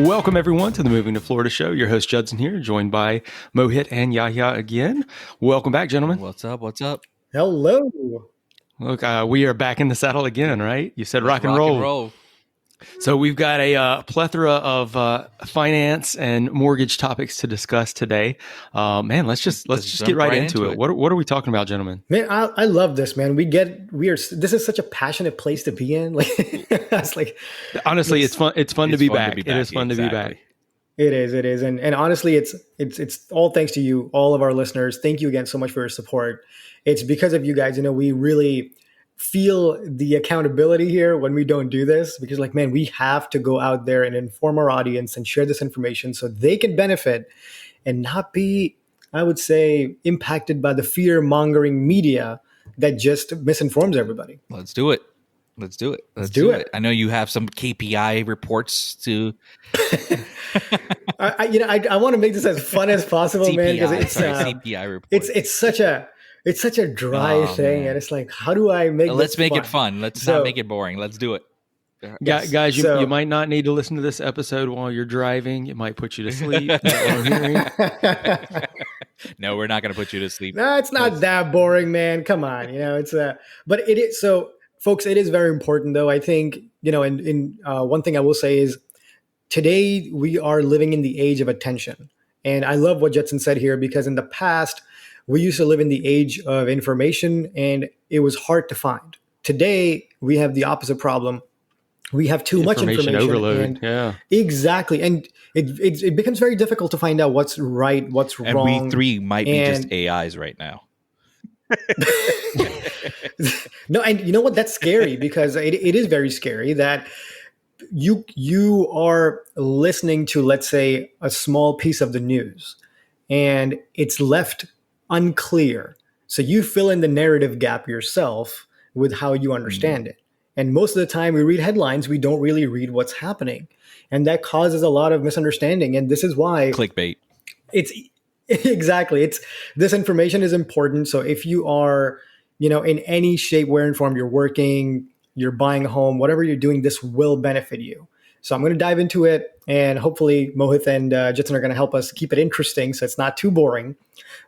Welcome, everyone, to the Moving to Florida show. Your host, Judson here, joined by Mohit and Yahya again. Welcome back, gentlemen. What's up? What's up? Hello. Look, we are back in the saddle again, right? You said rock and roll. So we've got a plethora of finance and mortgage topics to discuss today. Man, let's just get right into it. What are we talking about, gentlemen? Man, I love this, man. This is such a passionate place to be in. Like, it's like, honestly, it's fun. It's fun to be back. It is fun to be back. It is. And honestly, it's all thanks to you, all of our listeners. Thank you again so much for your support. It's because of you guys, we really feel the accountability here when we don't do this, because like, man, we have to go out there and inform our audience and share this information so they can benefit and not be, I would say, impacted by the fear-mongering media that just misinforms everybody. Let's do it. Let's do it. I know you have some KPI reports to. I want to make this as fun as possible, CPI, man, because it's CPI reports. It's such a dry thing, man. And it's like, how do I make? Let's make it fun. Let's not make it boring. Let's do it. Yes. Guys, you might not need to listen to this episode while you're driving. It might put you to sleep. No, we're not going to put you to sleep. No, it's not that boring, man. Come on, but it is. So, folks, it is very important, though. I think in one thing I will say is today we are living in the age of attention, and I love what Judson said here, because in the past we used to live in the age of information, and it was hard to find. Today we have the opposite problem. We have too much information overload. Exactly. And it becomes very difficult to find out what's right, what's wrong. And we three might be just AIs right now. No, and you know what? That's scary, because it is very scary that you are listening to, let's say, a small piece of the news, and it's left unclear. So you fill in the narrative gap yourself with how you understand it. And most of the time we read headlines, we don't really read what's happening. And that causes a lot of misunderstanding. And this is why clickbait. This information is important. So if you are, in any shape, where and form you're working, you're buying a home, whatever you're doing, this will benefit you. So I'm going to dive into it, and hopefully Mohit and Jitsan are going to help us keep it interesting so it's not too boring.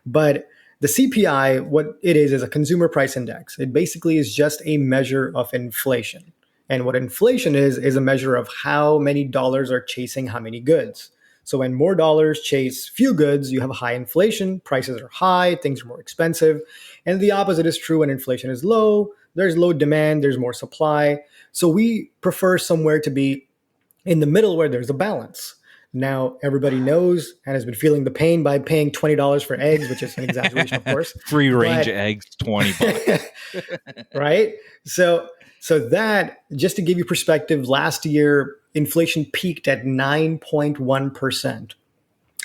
But the CPI, what it is a consumer price index. It basically is just a measure of inflation. And what inflation is a measure of how many dollars are chasing how many goods. So when more dollars chase few goods, you have high inflation, prices are high, things are more expensive. And the opposite is true when inflation is low, there's low demand, there's more supply. So we prefer somewhere to be in the middle where there's a balance. Now, everybody knows and has been feeling the pain by paying $20 for eggs, which is an exaggeration, of course. Free range eggs, $20. Right? So that, just to give you perspective, last year, inflation peaked at 9.1%,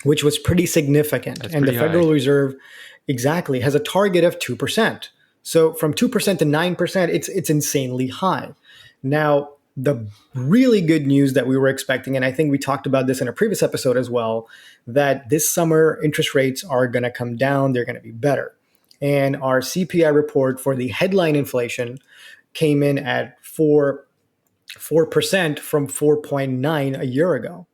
which was pretty significant. That's and pretty the Federal high. Reserve has a target of 2%. So from 2% to 9%, it's insanely high. Now, the really good news that we were expecting, and I think we talked about this in a previous episode as well, that this summer interest rates are going to come down. They're going to be better. And our CPI report for the headline inflation came in at 4% from 4.9 a year ago.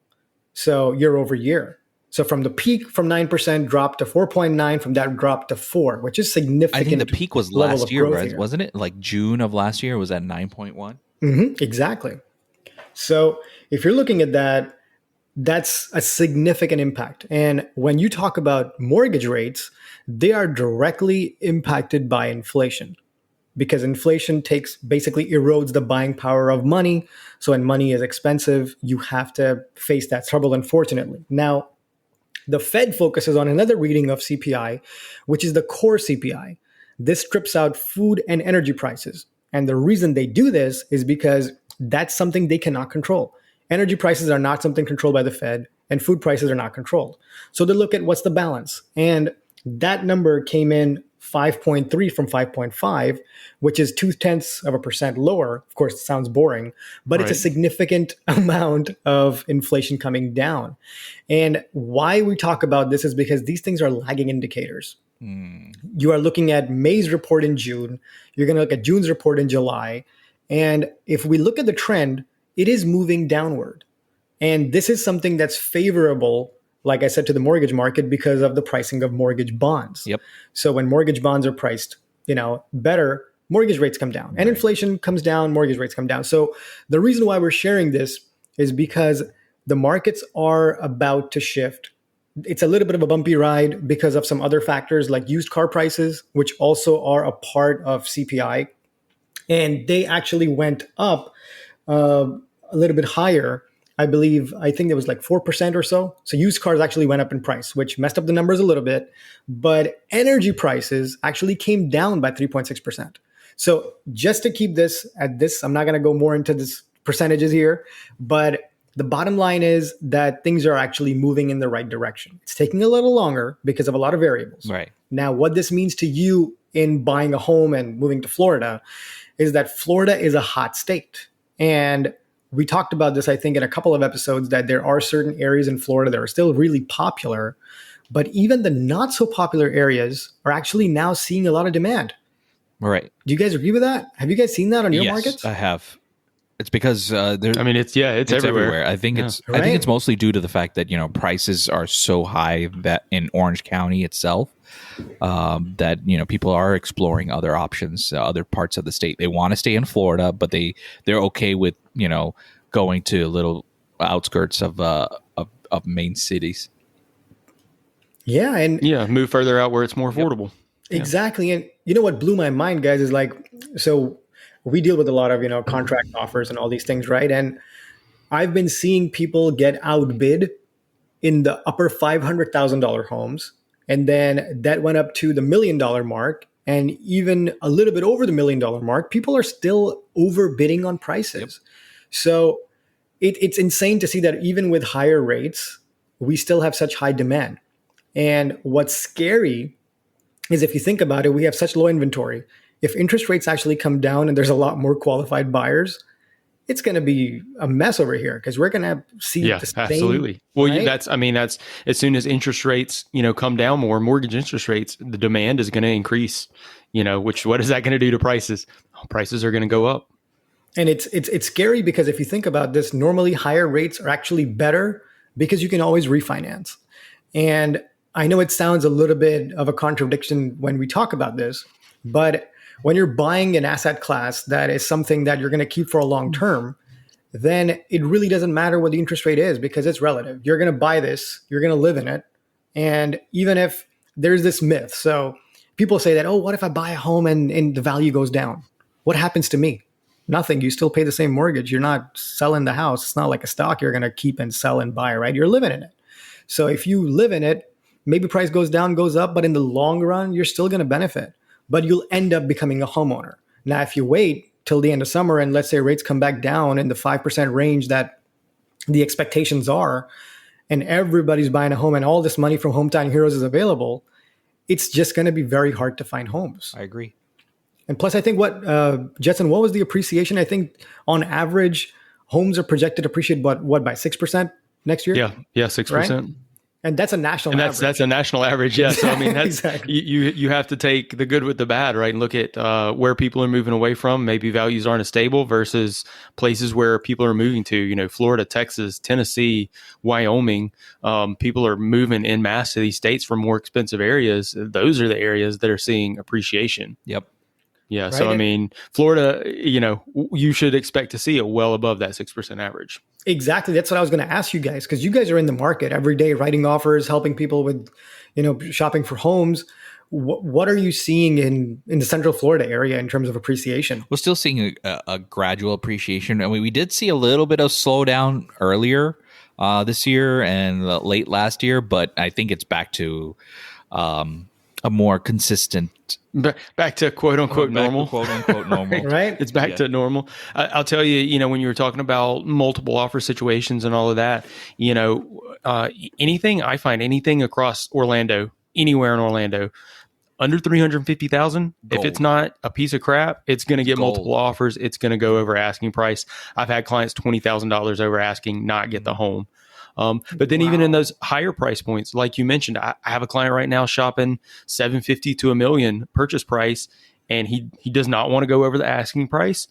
So year over year. So from the peak from 9% dropped to 4.9, from that dropped to 4, which is significant. I think the peak was last year, right? Wasn't it? Like June of last year was at 9.1. Exactly. So if you're looking at that, that's a significant impact. And when you talk about mortgage rates, they are directly impacted by inflation, because inflation basically erodes the buying power of money. So when money is expensive, you have to face that trouble, unfortunately. Now, the Fed focuses on another reading of CPI, which is the core CPI. This strips out food and energy prices. And the reason they do this is because that's something they cannot control. Energy prices are not something controlled by the Fed, and food prices are not controlled. So they look at what's the balance. And that number came in 5.3 from 5.5, which is 0.2% lower. Of course, it sounds boring, but It's a significant amount of inflation coming down. And why we talk about this is because these things are lagging indicators. You are looking at May's report in June. You're going to look at June's report in July. And if we look at the trend, it is moving downward. And this is something that's favorable, like I said, to the mortgage market because of the pricing of mortgage bonds. Yep. So when mortgage bonds are priced, better, mortgage rates come down, and inflation comes down, mortgage rates come down. So the reason why we're sharing this is because the markets are about to shift. It's a little bit of a bumpy ride because of some other factors like used car prices, which also are a part of CPI. And they actually went up a little bit higher. I think it was like 4% or so. So used cars actually went up in price, which messed up the numbers a little bit. But energy prices actually came down by 3.6%. So just to keep this at this, I'm not going to go more into this percentages here, but the bottom line is that things are actually moving in the right direction. It's taking a little longer because of a lot of variables. Right. Now, what this means to you in buying a home and moving to Florida is that Florida is a hot state. And we talked about this, I think, in a couple of episodes, that there are certain areas in Florida that are still really popular, but even the not so popular areas are actually now seeing a lot of demand. Right. Do you guys agree with that? Have you guys seen that on your markets? I have. It's because it's everywhere. I think it's mostly due to the fact that prices are so high that in Orange County itself, that people are exploring other options, other parts of the state. They want to stay in Florida, but they're okay with going to little outskirts of main cities. Yeah, and move further out where it's more affordable. Exactly. And what blew my mind, guys, is so we deal with a lot of, contract offers and all these things, right? And I've been seeing people get outbid in the upper $500,000 homes. And then that went up to the $1 million mark. And even a little bit over the $1 million mark, people are still overbidding on prices. Yep. So it's insane to see that even with higher rates, we still have such high demand. And what's scary is, if you think about it, we have such low inventory. If interest rates actually come down and there's a lot more qualified buyers, it's going to be a mess over here because we're going to see the same. Absolutely. Well, right? that's as soon as interest rates, come down more, mortgage interest rates, the demand is going to increase, what is that going to do to prices? Prices are going to go up. And it's scary because if you think about this, normally higher rates are actually better because you can always refinance. And I know it sounds a little bit of a contradiction when we talk about this, but when you're buying an asset class that is something that you're going to keep for a long term, then it really doesn't matter what the interest rate is because it's relative. You're going to buy this, you're going to live in it. And even if there's this myth, so people say that, oh, what if I buy a home and the value goes down? What happens to me? Nothing. You still pay the same mortgage. You're not selling the house. It's not like a stock you're going to keep and sell and buy, right? You're living in it. So if you live in it, maybe price goes down, goes up, but in the long run, you're still going to benefit. But you'll end up becoming a homeowner. Now, if you wait till the end of summer and let's say rates come back down in the 5% range that the expectations are, and everybody's buying a home and all this money from Hometown Heroes is available, it's just going to be very hard to find homes. I agree. And plus, I think Jetson, what was the appreciation? I think on average, homes are projected to appreciate by 6% next year? Yeah, 6%. Right? And that's a national average. That's a national average, yeah. So, that's exactly. You have to take the good with the bad, right? And look at where people are moving away from. Maybe values aren't as stable versus places where people are moving to, Florida, Texas, Tennessee, Wyoming. People are moving en masse to these states from more expensive areas. Those are the areas that are seeing appreciation. Yep. Yeah. Right. So, Florida, you should expect to see it well above that 6% average. Exactly. That's what I was going to ask you guys, because you guys are in the market every day, writing offers, helping people with, shopping for homes. What are you seeing in the Central Florida area in terms of appreciation? We're still seeing a gradual appreciation. I mean, we did see a little bit of slowdown earlier this year and late last year, but I think it's back to a more consistent. Back to quote unquote normal. Quote unquote normal. Right? It's back to normal. I'll tell you, when you were talking about multiple offer situations and all of that, anything across Orlando, anywhere in Orlando, under 350,000, if it's not a piece of crap, it's going to get multiple offers. It's going to go over asking price. I've had clients $20,000 over asking, not get the home. But then even in those higher price points, like you mentioned, I have a client right now shopping $750,000 to $1 million purchase price, and he does not want to go over the asking price.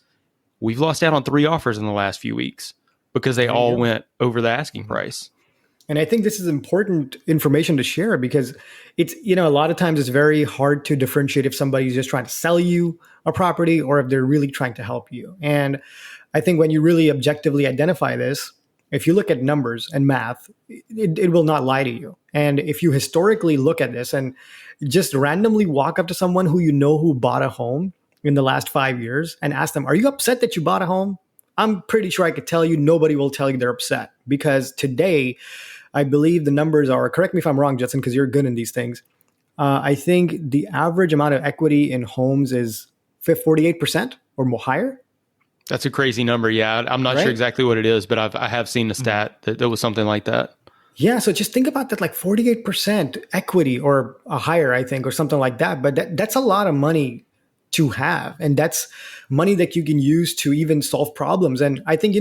We've lost out on 3 offers in the last few weeks. because they all went over the asking price. And I think this is important information to share because it's, a lot of times it's very hard to differentiate if somebody's just trying to sell you a property or if they're really trying to help you. And I think when you really objectively identify this, if you look at numbers and math, it will not lie to you. And if you historically look at this and just randomly walk up to someone who bought a home in the last 5 years and ask them, are you upset that you bought a home? I'm pretty sure I could tell you nobody will tell you they're upset because today, I believe the numbers are, correct me if I'm wrong, Judson, because you're good in these things. I think the average amount of equity in homes is 48% or more higher. That's a crazy number. Yeah. I'm not sure exactly what it is, but I have seen a stat that was something like that. Yeah. So just think about that, like 48% equity or higher, I think, or something like that. But that's a lot of money to have. And that's money that you can use to even solve problems. And I think,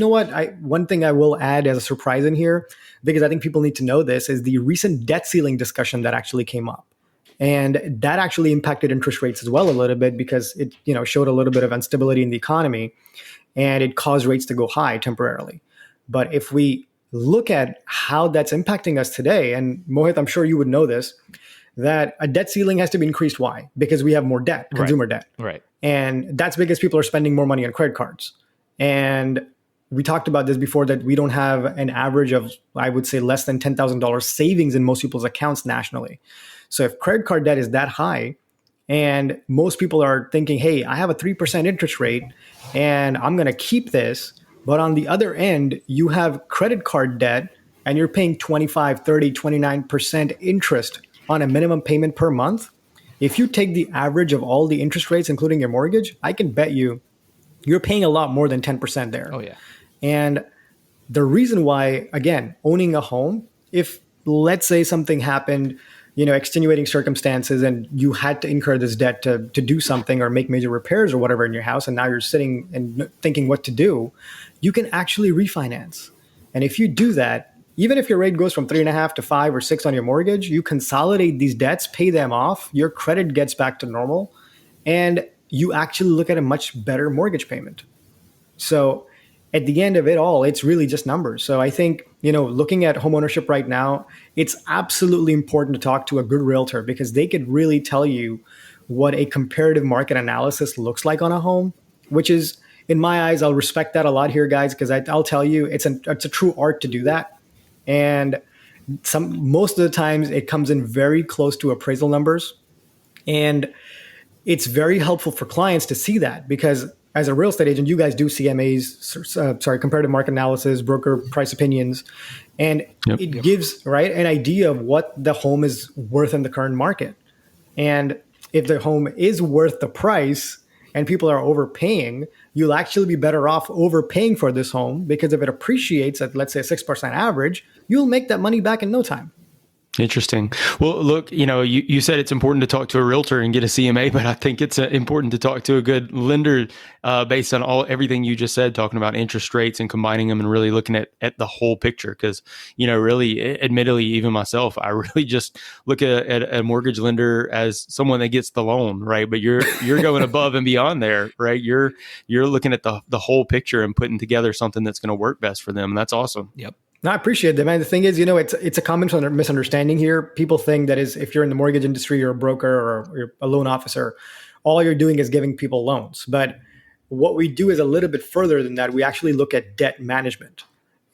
one thing I will add as a surprise in here, because I think people need to know this, is the recent debt ceiling discussion that actually came up. And that actually impacted interest rates as well a little bit because it, showed a little bit of instability in the economy and it caused rates to go high temporarily. But if we look at how that's impacting us today, and Mohit, I'm sure you would know this, that a debt ceiling has to be increased. Why? Because we have more debt, consumer debt. Right. And that's because people are spending more money on credit cards. And we talked about this before, that we don't have an average of, I would say, less than $10,000 savings in most people's accounts nationally. So if credit card debt is that high, and most people are thinking, hey, I have a 3% interest rate and I'm going to keep this. But on the other end, you have credit card debt and you're paying 25, 30, 29% interest on a minimum payment per month. If you take the average of all the interest rates, including your mortgage, I can bet you're paying a lot more than 10% there. Oh, yeah. And the reason why, again, owning a home, if let's say something happened, extenuating circumstances, and you had to incur this debt to do something or make major repairs or whatever in your house, and now you're sitting and thinking what to do, you can actually refinance. And if you do that, even if your rate goes from 3.5 to 5 or 6 on your mortgage, you consolidate these debts, pay them off, your credit gets back to normal, and you actually look at a much better mortgage payment. So at the end of it all, it's really just numbers. So I think, looking at homeownership right now, it's absolutely important to talk to a good realtor because they could really tell you what a comparative market analysis looks like on a home, which is, in my eyes, I'll respect that a lot here, guys, because I'll tell you, it's a true art to do that. And most of the times it comes in very close to appraisal numbers. And it's very helpful for clients to see that because as a real estate agent, you guys do CMAs, comparative market analysis, broker price opinions, and it gives an idea of what the home is worth in the current market. And if the home is worth the price and people are overpaying, you'll actually be better off overpaying for this home because if it appreciates at, let's say, a 6% average, you'll make that money back in no time. Interesting. Well, look, you said it's important to talk to a realtor and get a CMA, but I think it's important to talk to a good lender based on everything you just said, talking about interest rates and combining them and really looking at the whole picture. Because, really, admittedly, even myself, I really just look at a mortgage lender as someone that gets the loan, right? But you're going above and beyond there, right? You're looking at the whole picture and putting together something that's going to work best for them. And that's awesome. Yep. No, I appreciate that, man. The thing is, it's a common misunderstanding here. People think that if you're in the mortgage industry, you're a broker or you're a loan officer, all you're doing is giving people loans. But what we do is a little bit further than that. We actually look at debt management.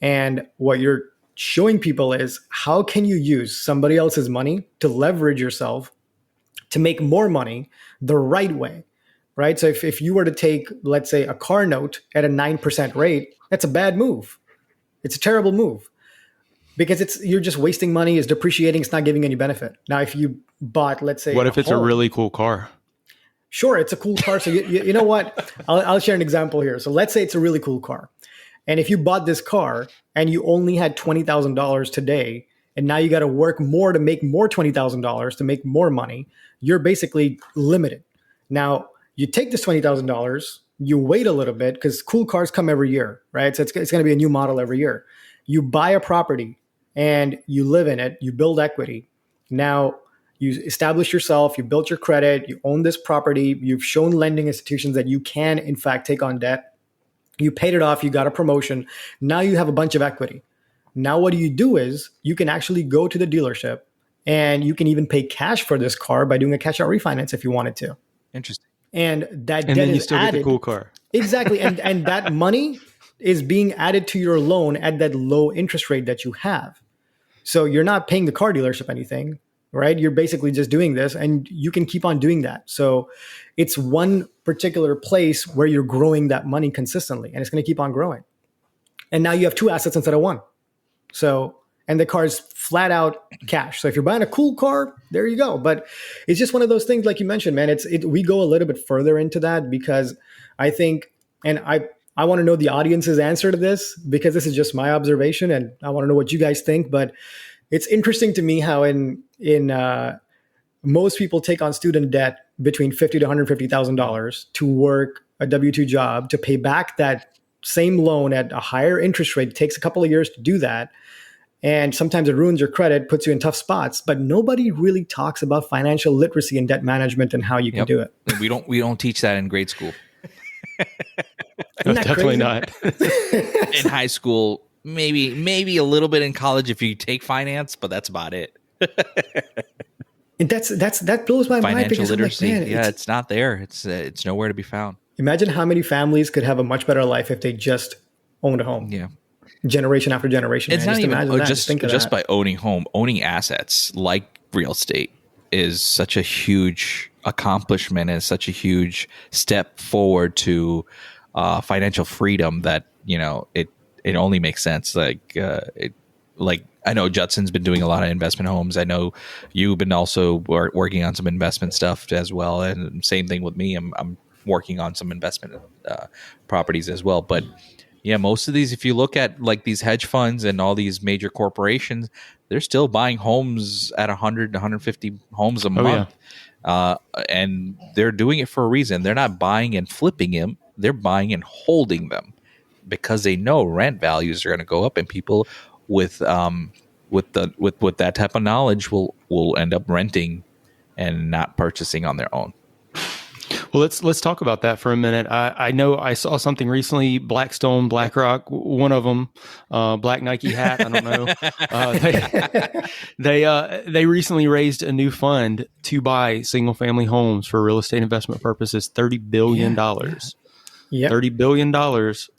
And what you're showing people is how can you use somebody else's money to leverage yourself to make more money the right way, right? So if you were to take, let's say, a car note at a 9% rate, that's a bad move. It's a terrible move because you're just wasting money, it's depreciating, it's not giving any benefit. Now, if you bought, let's say, what if it's a really cool car? Sure, it's a cool car. So you know what? I'll share an example here. So let's say it's a really cool car. And if you bought this car and you only had $20,000 today, and now you got to work more to make more $20,000 to make more money, you're basically limited. Now, you take this $20,000, you wait a little bit because cool cars come every year, right? So it's going to be a new model every year. You buy a property and you live in it, you build equity. Now you establish yourself, you built your credit, you own this property, you've shown lending institutions that you can, in fact, take on debt. You paid it off, you got a promotion. Now you have a bunch of equity. Now what you do is you can actually go to the dealership and you can even pay cash for this car by doing a cash out refinance if you wanted to. Interesting. And that And debt then you is still added. get the cool car. Exactly. And that money is being added to your loan at that low interest rate that you have. So you're not paying the car dealership anything, right? You're basically just doing this and you can keep on doing that. So it's one particular place where you're growing that money consistently and it's going to keep on growing. And now you have two assets instead of one. So, and the car is flat out cash. So if you're buying a cool car, there you go. But it's just one of those things, like you mentioned, man, we go a little bit further into that because I think, and I want to know the audience's answer to this because this is just my observation and I want to know what you guys think. But it's interesting to me how in most people take on student debt between $50,000 to $150,000 to work a W-2 job to pay back that same loan at a higher interest rate. It takes a couple of years to do that. And sometimes it ruins your credit, puts you in tough spots, but nobody really talks about financial literacy and debt management and how you can do it. We don't teach that in grade school. Isn't that Definitely crazy? not. In high school, maybe a little bit in college if you take finance, but that's about it. And that blows my mind Financial because literacy, I'm like, man, it's not there. It's nowhere to be found. Imagine how many families could have a much better life if they just owned a home. Yeah. Generation after generation. It's man. not Just even imagine that. just think of that. by owning assets like real estate is such a huge accomplishment and such a huge step forward to financial freedom that it only makes sense. Like I know Judson's been doing a lot of investment homes. I know you've been also working on some investment stuff as well, and same thing with me. I'm working on some investment properties as well, but. Yeah, most of these, if you look at like these hedge funds and all these major corporations, they're still buying homes at 100 to 150 homes a month. Yeah. And they're doing it for a reason. They're not buying and flipping them. They're buying and holding them because they know rent values are going to go up, and people with that type of knowledge will end up renting and not purchasing on their own. Well, let's talk about that for a minute. I know I saw something recently, Blackstone, BlackRock, one of them, black Nike hat. I don't know. They recently raised a new fund to buy single family homes for real estate investment purposes, $30 billion. Yeah. $30 billion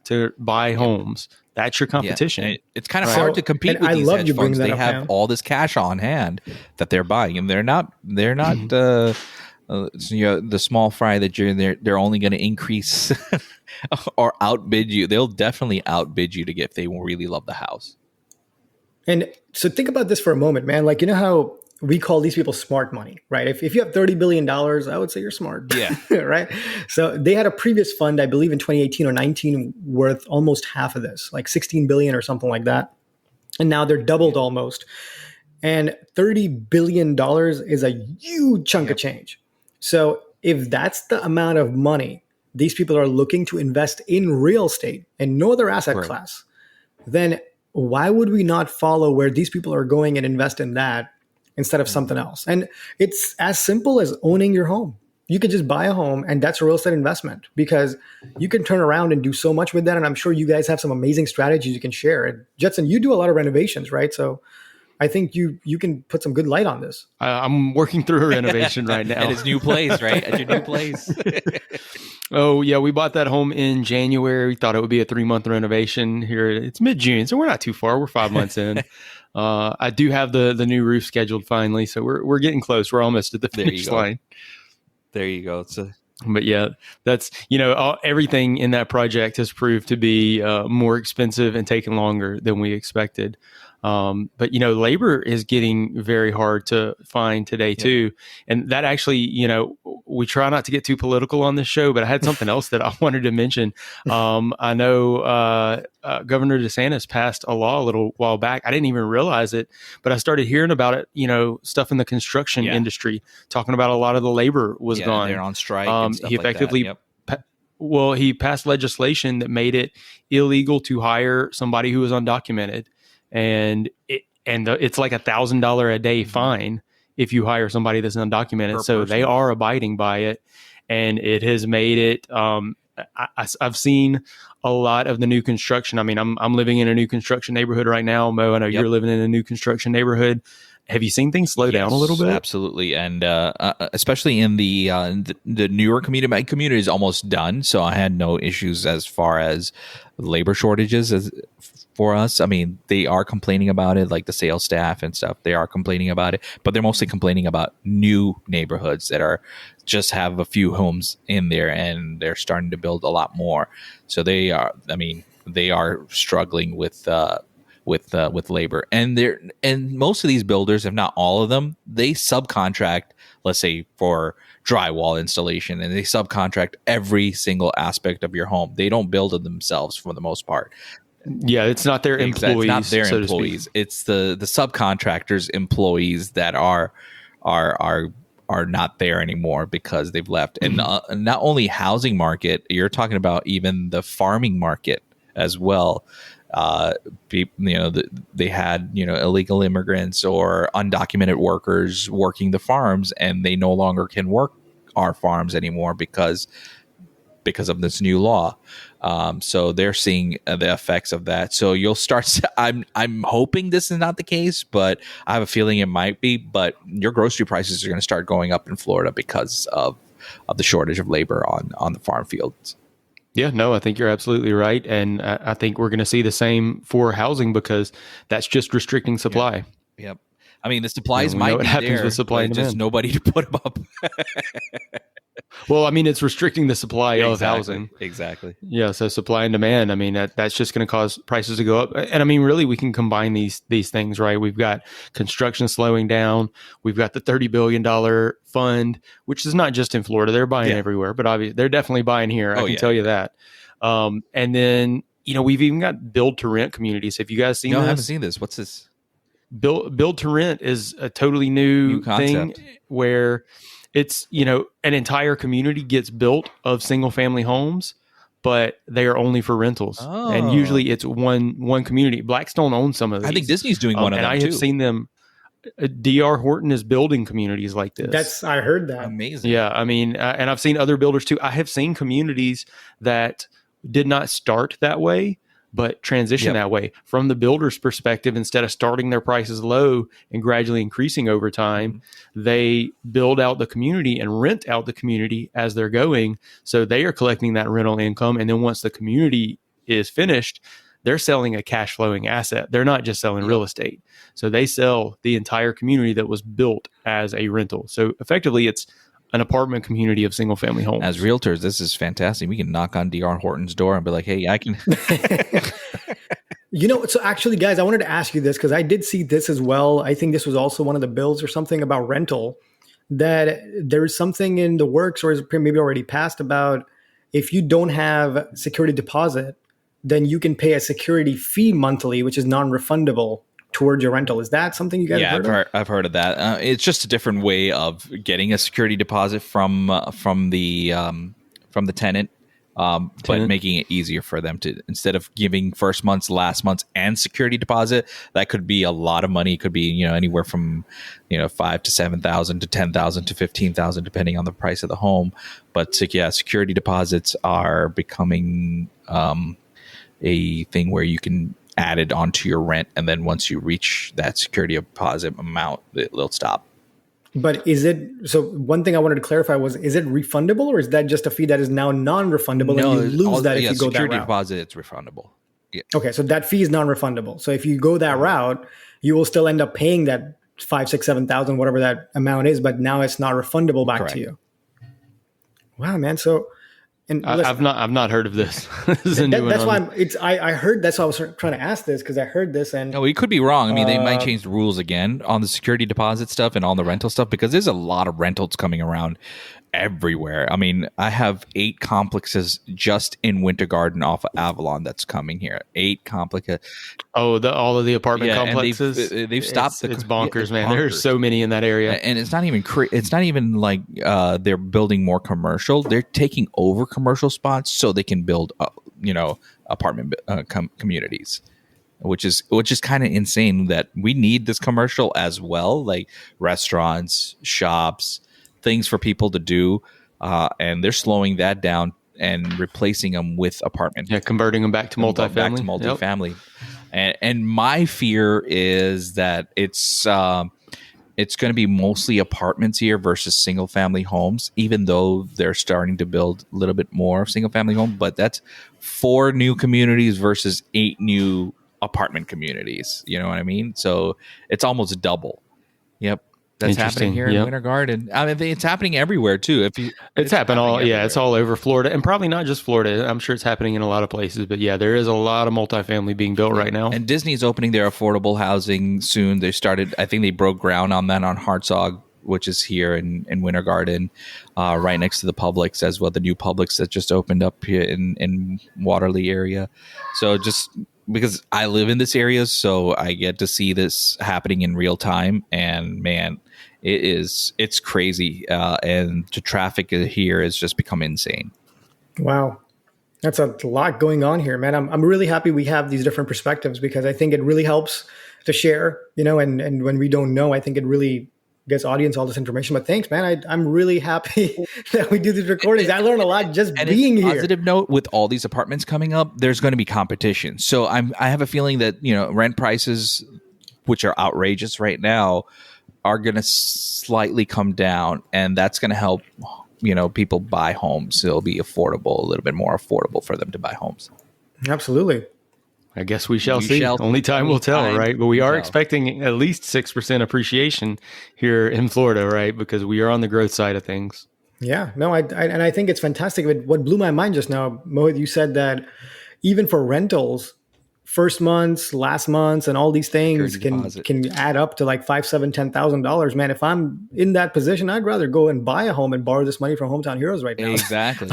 to buy homes. That's your competition. Yeah. It's kind of hard to compete with these hedge funds. They have all this cash on hand that they're buying, and they're not the small fry that they're only going to increase or outbid you. They'll definitely outbid you if they really love the house. And so think about this for a moment, man. Like, you know how we call these people smart money, right? If you have $30 billion, I would say you're smart. Yeah. Right. So they had a previous fund, I believe in 2018 or 19, worth almost half of this, like 16 billion or something like that. And now they're doubled almost. And $30 billion is a huge chunk of change. So if that's the amount of money these people are looking to invest in real estate and no other asset class, then why would we not follow where these people are going and invest in that instead of something else? And it's as simple as owning your home. You could just buy a home and that's a real estate investment because you can turn around and do so much with that. And I'm sure you guys have some amazing strategies you can share. And Judson, you do a lot of renovations, right? So I think you can put some good light on this. I'm working through a renovation right now. At his new place, right? At your new place. Oh, yeah. We bought that home in January. We thought it would be a 3-month renovation here. It's mid-June, so we're not too far. We're 5 months in. I do have the new roof scheduled finally, so we're getting close. We're almost at the finish line. There you go. But yeah, that's, everything in that project has proved to be more expensive and taking longer than we expected. But labor is getting very hard to find today too. And that actually, we try not to get too political on this show, but I had something else that I wanted to mention. I know Governor DeSantis passed a law a little while back. I didn't even realize it, but I started hearing about it, stuff in the construction industry, talking about a lot of the labor was gone. They're on strike and stuff he effectively, like that. He passed legislation that made it illegal to hire somebody who was undocumented. And it's like $1,000 a day fine if you hire somebody that's undocumented. So they are abiding by it, and it has made it I've seen a lot of the new construction. I mean, I'm living in a new construction neighborhood right now. Mo, I know you're living in a new construction neighborhood. Have you seen things slow down a little bit? Absolutely, and especially in the newer community. My community is almost done, so I had no issues as far as labor shortages for us. I mean, they are complaining about it, like the sales staff and stuff. They are complaining about it, but they're mostly complaining about new neighborhoods that are just have a few homes in there, and they're starting to build a lot more. So they are. I mean, they are struggling with labor, and most of these builders, if not all of them, they subcontract, let's say for drywall installation, and they subcontract every single aspect of your home. They don't build it themselves for the most part. Yeah, it's not their employees. It's not their employees. It's the subcontractors' employees that are not there anymore because they've left. And not only housing market, you're talking about even the farming market as well. They had illegal immigrants or undocumented workers working the farms, and they no longer can work our farms anymore because of this new law. So they're seeing the effects of that. So you'll start. I'm hoping this is not the case, but I have a feeling it might be. But your grocery prices are going to start going up in Florida because of the shortage of labor on the farm fields. Yeah, no, I think you're absolutely right. And I think we're going to see the same for housing because that's just restricting supply. Yep. I mean, the supplies might be happens there, with supply and demand. Just nobody to put them up. Well, I mean, it's restricting the supply of housing. Exactly. Yeah, so supply and demand. I mean, that's just going to cause prices to go up. And I mean, really, we can combine these things, right? We've got construction slowing down. We've got the $30 billion fund, which is not just in Florida. They're buying everywhere, but obviously they're definitely buying here. I can tell you that. And then, we've even got build to rent communities. Have you guys seen this? No, I haven't seen this. What's this? Build to rent is a totally new thing where it's, an entire community gets built of single family homes, but they are only for rentals. Oh. And usually it's one community. Blackstone owns some of these. I think Disney's doing one of them too. And I have seen them. D.R. Horton is building communities like this. I heard that. Amazing. Yeah. I mean, and I've seen other builders too. I have seen communities that did not start that way, but transition that way. From the builder's perspective, instead of starting their prices low and gradually increasing over time, they build out the community and rent out the community as they're going. So they are collecting that rental income. And then once the community is finished, they're selling a cash flowing asset. They're not just selling real estate. So they sell the entire community that was built as a rental. So effectively, it's an apartment community of single family homes. As realtors, this is fantastic. We can knock on D.R. Horton's door and be like, hey, I can. So actually, guys, I wanted to ask you this because I did see this as well. I think this was also one of the bills or something about rental, that there is something in the works or is maybe already passed about if you don't have security deposit, then you can pay a security fee monthly, which is non-refundable towards your rental. Is that something you guys have heard of? I've heard of that. It's just a different way of getting a security deposit from the tenant, but making it easier for them to, instead of giving first month's, last month's, and security deposit. That could be a lot of money. It could be anywhere from $5,000 to $7,000 to $10,000 to $15,000, depending on the price of the home. But security deposits are becoming a thing where you can add it onto your rent, and then once you reach that security deposit amount, it'll stop. But is it, so one thing I wanted to clarify was, is it refundable, or is that just a fee that is now non-refundable and you lose that if you go that route? Security deposit, it's refundable. Yeah. Okay, so that fee is non-refundable. So if you go that route, you will still end up paying that 5, 6, 7,000, whatever that amount is, but now it's not refundable back to you. Wow, man. So, and I've not heard of this. This is a new that's one. Why I heard. That's why I was trying to ask this, because I heard this and no, we could be wrong. I mean, they might change the rules again on the security deposit stuff and on the rental stuff, because there's a lot of rentals coming around everywhere. I mean, I have 8 complexes just in Winter Garden off of Avalon that's coming here. 8 complexes. Oh, all of the apartment complexes. They've stopped. It's bonkers, man. There's so many in that area, and it's not even like they're building more commercial. They're taking over commercial spots so they can build, apartment communities. Which is kind of insane that we need this commercial as well, like restaurants, shops, things for people to do, and they're slowing that down and replacing them with apartment. Yeah, converting them back to multifamily. Back to multifamily. Yep. And my fear is that it's going to be mostly apartments here versus single family homes, even though they're starting to build a little bit more single family home. But that's 4 new communities versus 8 new apartment communities. You know what I mean? So it's almost double. Yep. That's happening here in Winter Garden. I mean, it's happening everywhere too. It's happening it's all over Florida, and probably not just Florida. I'm sure it's happening in a lot of places, but yeah, there is a lot of multifamily being built right now. And Disney's opening their affordable housing soon. I think they broke ground on that on Hartsog, which is here in Winter Garden, right next to the Publix as well. The new Publix that just opened up here in Waterloo area. So just because I live in this area, so I get to see this happening in real time, and man, it's crazy. And the traffic here has just become insane. Wow. That's a lot going on here, man. I'm really happy we have these different perspectives, because I think it really helps to share, and when we don't know, I think it really gets audience all this information. But thanks, man. I'm really happy that we do these recordings. I learn a lot just being here. Positive note, with all these apartments coming up, there's going to be competition. So I have a feeling that, rent prices, which are outrageous right now, are going to slightly come down, and that's going to help, people buy homes. It'll be affordable, a little bit more affordable for them to buy homes. Absolutely. I guess we shall see. Only time will tell, right? But we are expecting at least 6% appreciation here in Florida, right? Because we are on the growth side of things. Yeah, no, I think it's fantastic. But what blew my mind just now, Mohit, you said that even for rentals, first months, last months, and all these things can add up to like $5,000, $7,000, $10,000. Man, if I'm in that position, I'd rather go and buy a home and borrow this money from Hometown Heroes right now. Exactly.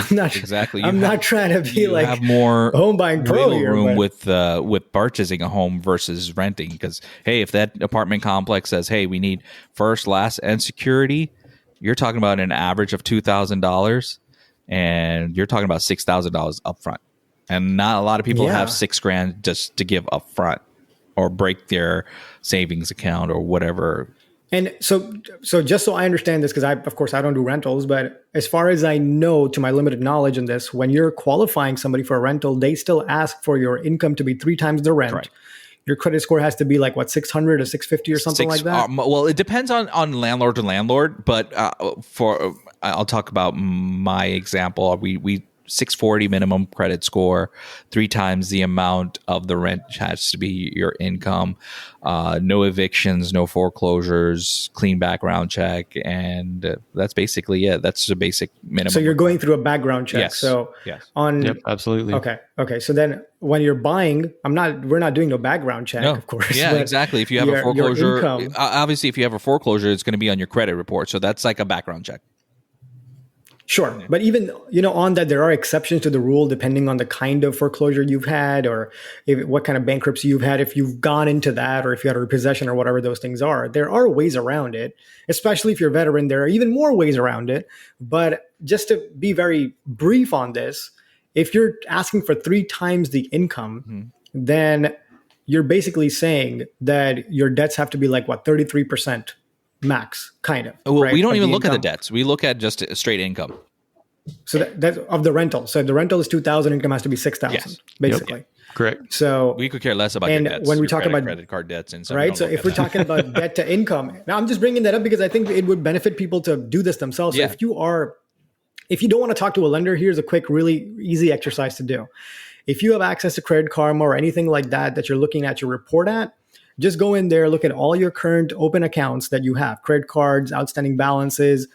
I'm not trying to be like have more home buying pro here, room with purchasing a home versus renting. Because hey, if that apartment complex says, hey, we need first, last, and security, you're talking about an average of $2,000, and you're talking about $6,000 upfront. And not a lot of people have $6,000 just to give up front or break their savings account or whatever. And so just so I understand this, because of course I don't do rentals, but as far as I know, to my limited knowledge in this, when you're qualifying somebody for a rental, they still ask for your income to be 3 times the rent. Correct. Your credit score has to be like 600 or 650 or something like that. Well, it depends on landlord to landlord, but I'll talk about my example. We 640 minimum credit score, 3 times the amount of the rent has to be your income, no evictions, no foreclosures, clean background check, and that's basically it. That's the basic minimum. So you're going through a background check. Yes. So yes. Yep, absolutely. Okay. So then when you're buying, we're not doing no background check, of course. Yeah, exactly. If you have a foreclosure, obviously if you have a foreclosure, it's going to be on your credit report. So that's like a background check. Sure. But even, on that, there are exceptions to the rule depending on the kind of foreclosure you've had, or what kind of bankruptcy you've had, if you've gone into that, or if you had a repossession or whatever those things are. There are ways around it, especially if you're a veteran. There are even more ways around it. But just to be very brief on this, if you're asking for 3 times the income, then you're basically saying that your debts have to be 33% max, kind of. Well, right? We don't even look at the debts. We look at just a straight income. So that's of the rental. So the rental is 2,000, income has to be 6,000, basically. Yep. Correct. So we could care less about your debts. When we talk about credit card debts, and right. So if we're talking about debt to income, now I'm just bringing that up because I think it would benefit people to do this themselves. So if you don't want to talk to a lender, here's a quick, really easy exercise to do. If you have access to Credit Karma or anything like that you're looking at your report at, just go in there, look at all your current open accounts that you have, credit cards, outstanding balances,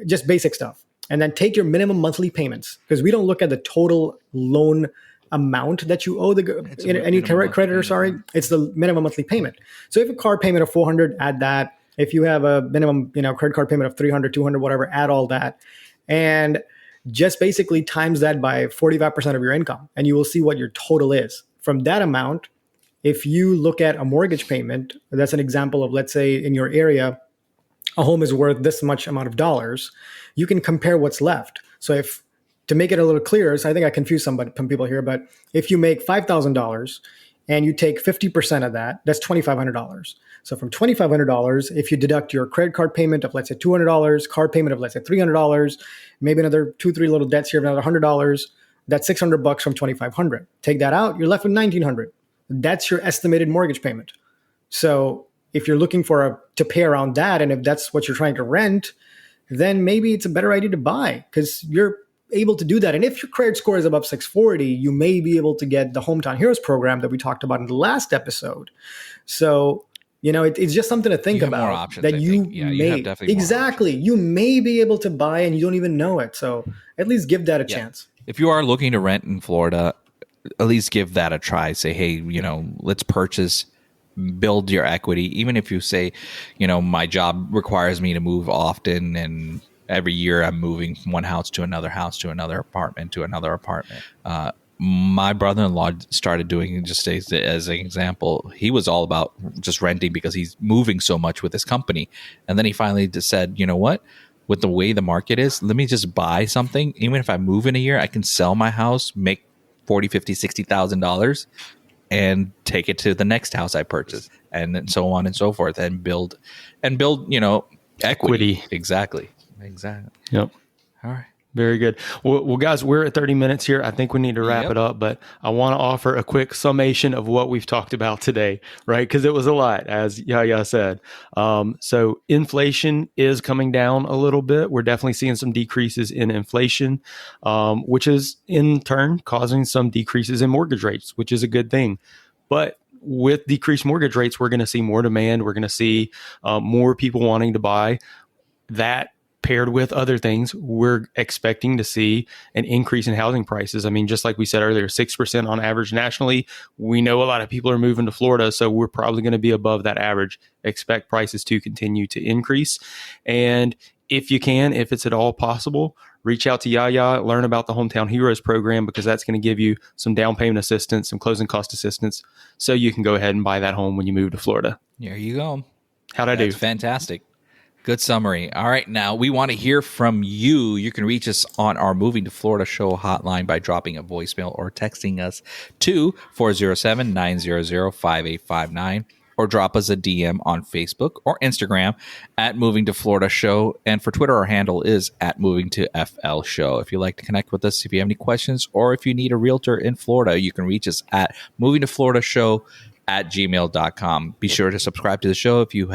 just basic stuff. And then take your minimum monthly payments, because we don't look at the total loan amount that you owe any creditor. Sorry, it's the minimum monthly payment. So if a car payment of $400, add that. If you have a minimum, credit card payment of $300, $200, whatever, add all that, and just basically times that by 45% of your income, and you will see what your total is. From that amount, if you look at a mortgage payment, that's an example of, let's say in your area, a home is worth this much amount of dollars, you can compare what's left. So to make it a little clearer, so I think I confused some people here, but if you make $5,000 and you take 50% of that, that's $2,500. So from $2,500, if you deduct your credit card payment of, let's say, $200, card payment of, let's say, $300, maybe another 2-3 little debts here of another $100, that's $600 from $2,500. Take that out, you're left with $1,900. That's your estimated mortgage payment. So if you're looking to pay around that, and if that's what you're trying to rent, then maybe it's a better idea to buy, because you're able to do that. And if your credit score is above 640, you may be able to get the Hometown Heroes program that we talked about in the last episode. So, it's just something to think about. More options, that you have definitely exactly, you may be able to buy and you don't even know it. So at least give that a chance. If you are looking to rent in Florida, at least give that a try. Say, hey, let's purchase, build your equity. Even if you say, my job requires me to move often, and every year I'm moving from one house to another apartment to another apartment. My brother-in-law started doing, just as an example, he was all about just renting because he's moving so much with his company. And then he finally just said, you know what? With the way the market is, let me just buy something. Even if I move in a year, I can sell my house, make $40,000, $50,000, $60,000 and take it to the next house I purchase, and then so on and so forth, and build, equity. Exactly. Yep. All right. Very good. Well, guys, we're at 30 minutes here. I think we need to wrap it up, but I want to offer a quick summation of what we've talked about today, right? Because it was a lot, as Yahya said. So inflation is coming down a little bit. We're definitely seeing some decreases in inflation, which is in turn causing some decreases in mortgage rates, which is a good thing. But with decreased mortgage rates, we're going to see more demand. We're going to see more people wanting to buy. That paired with other things, we're expecting to see an increase in housing prices. I mean, just like we said earlier, 6% on average nationally. We know a lot of people are moving to Florida, so we're probably going to be above that average. Expect prices to continue to increase. And if you can, if it's at all possible, reach out to Yahya, learn about the Hometown Heroes program, because that's going to give you some down payment assistance, some closing cost assistance, so you can go ahead and buy that home when you move to Florida. There you go. How'd I do? That's fantastic. Good summary. All right, now we want to hear from you. You can reach us on our Moving to Florida show hotline by dropping a voicemail or texting us to 407-900-5859, or drop us a DM on Facebook or Instagram at Moving to Florida Show. And for Twitter, our handle is at Moving to FL Show. If you'd like to connect with us, if you have any questions, or if you need a realtor in Florida, you can reach us at Moving to Florida Show at gmail.com. Be sure to subscribe to the show if you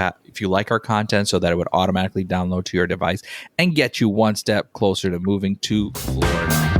like our content, so that it would automatically download to your device and get you one step closer to moving to Florida.